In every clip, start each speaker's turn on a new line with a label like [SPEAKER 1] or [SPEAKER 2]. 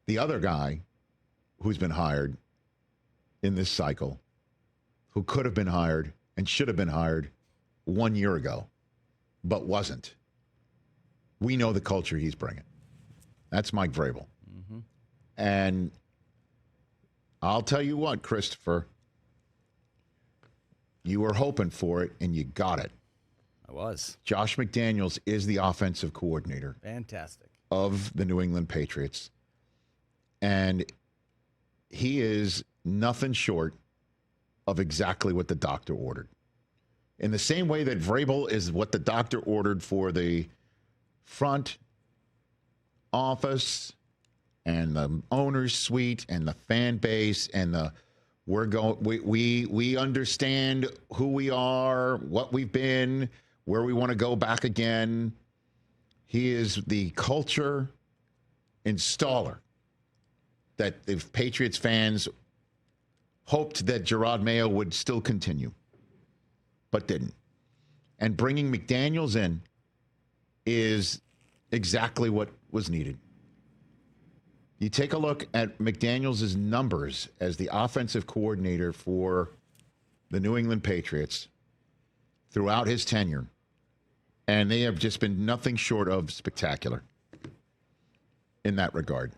[SPEAKER 1] The other guy who's been hired in this cycle, who could have been hired and should have been hired 1 year ago, but wasn't. We know the culture he's bringing. That's Mike Vrabel. Mm-hmm. And I'll tell you what, Christopher, you were hoping for it, and you got it.
[SPEAKER 2] I was.
[SPEAKER 1] Josh McDaniels is the offensive coordinator.
[SPEAKER 2] Fantastic.
[SPEAKER 1] Of the New England Patriots. And he is nothing short of exactly what the doctor ordered. In the same way that Vrabel is what the doctor ordered for the front office and the owner's suite and the fan base and the we understand who we are, what we've been, where we want to go back again. He is the culture installer that the Patriots fans hoped that Gerard Mayo would still continue, but didn't. And bringing McDaniels in is exactly what was needed. You take a look at McDaniels' numbers as the offensive coordinator for the New England Patriots throughout his tenure, and they have just been nothing short of spectacular in that regard.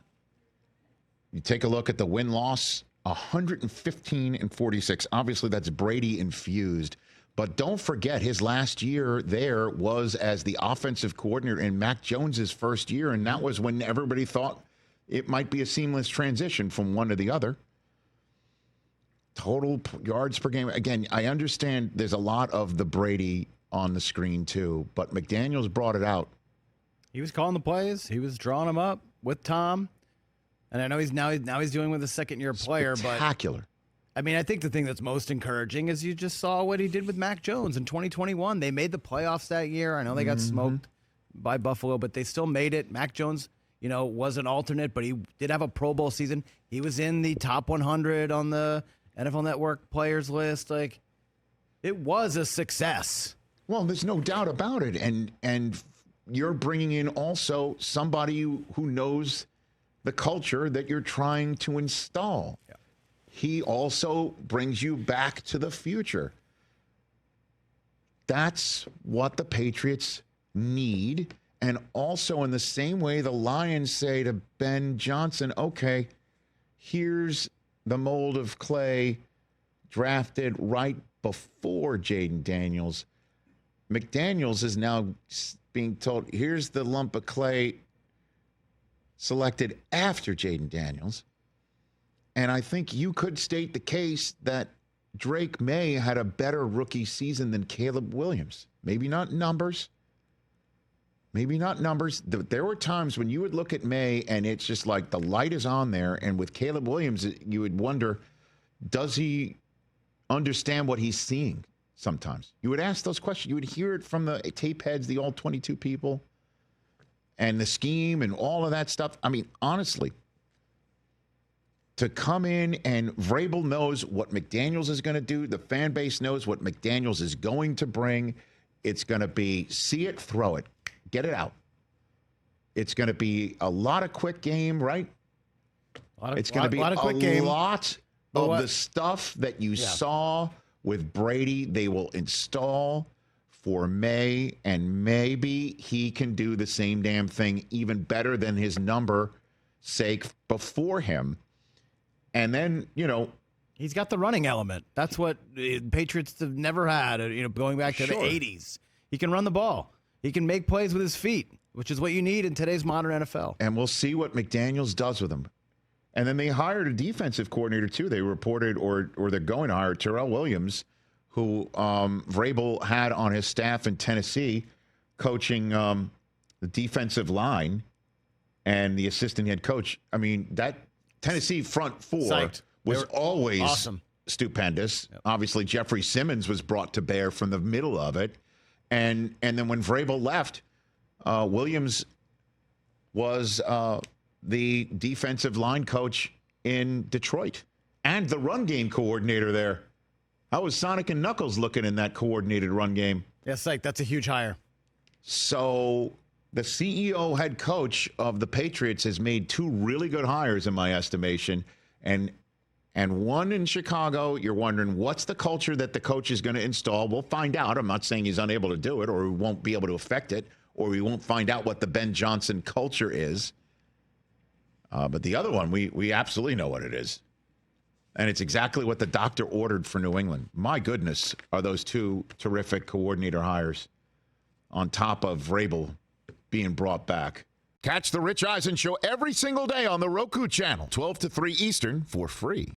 [SPEAKER 1] You take a look at the win-loss, 115-46. Obviously, that's Brady infused. But don't forget, his last year there was as the offensive coordinator in Mac Jones's first year, and that was when everybody thought it might be a seamless transition from one to the other. Total yards per game. Again, I understand there's a lot of the Brady on the screen too, but McDaniels brought it out.
[SPEAKER 2] He was calling the plays. He was drawing them up with Tom. And I know he's doing with a second-year player.
[SPEAKER 1] Spectacular.
[SPEAKER 2] But I mean, I think the thing that's most encouraging is you just saw what he did with Mac Jones in 2021. They made the playoffs that year. I know they got smoked by Buffalo, but they still made it. Mac Jones, was an alternate, but he did have a Pro Bowl season. He was in the top 100 on the NFL Network players list. Like, it was a success.
[SPEAKER 1] Well, there's no doubt about it. And you're bringing in also somebody who knows the culture that you're trying to install. Yeah. He also brings you back to the future. That's what the Patriots need. And also in the same way the Lions say to Ben Johnson, okay, here's the mold of clay drafted right before Jaden Daniels. McDaniels is now being told, here's the lump of clay selected after Jaden Daniels. And I think you could state the case that Drake Maye had a better rookie season than Caleb Williams. Maybe not numbers. There were times when you would look at Maye and it's just like the light is on there. And with Caleb Williams, you would wonder, does he understand what he's seeing sometimes? You would ask those questions. You would hear it from the tape heads, the all 22 people, and the scheme and all of that stuff. I mean, honestly, to come in and Vrabel knows what McDaniels is going to do. The fan base knows what McDaniels is going to bring. It's going to be see it, throw it, get it out. It's going to be a lot of quick game, right? It's going to be a lot of the stuff that you saw with Brady. They will install for Maye, and maybe he can do the same damn thing even better than his number sake before him. And then,
[SPEAKER 2] he's got the running element. That's what Patriots have never had, going back to the 80s. He can run the ball. He can make plays with his feet, which is what you need in today's modern NFL.
[SPEAKER 1] And we'll see what McDaniels does with him. And then they hired a defensive coordinator, too. They reported, or they're going to hire Terrell Williams, who Vrabel had on his staff in Tennessee, coaching the defensive line and the assistant head coach. I mean, that Tennessee front four was always
[SPEAKER 2] awesome,
[SPEAKER 1] stupendous. Yep. Obviously, Jeffrey Simmons was brought to bear from the middle of it. And then when Vrabel left, Williams was the defensive line coach in Detroit and the run game coordinator there. How was Sonic and Knuckles looking in that coordinated run game?
[SPEAKER 2] Yes, that's a huge hire.
[SPEAKER 1] So The CEO head coach of the Patriots has made 2 really good hires in my estimation, and one in Chicago. You're wondering what's the culture that the coach is going to install. We'll find out. I'm not saying he's unable to do it or he won't be able to affect it or we won't find out what the Ben Johnson culture is. But the other one, we absolutely know what it is. And it's exactly what the doctor ordered for New England. My goodness, are those 2 terrific coordinator hires on top of Vrabel being brought back. Catch the Rich Eisen Show every single day on the Roku channel, 12 to 3 Eastern, for free.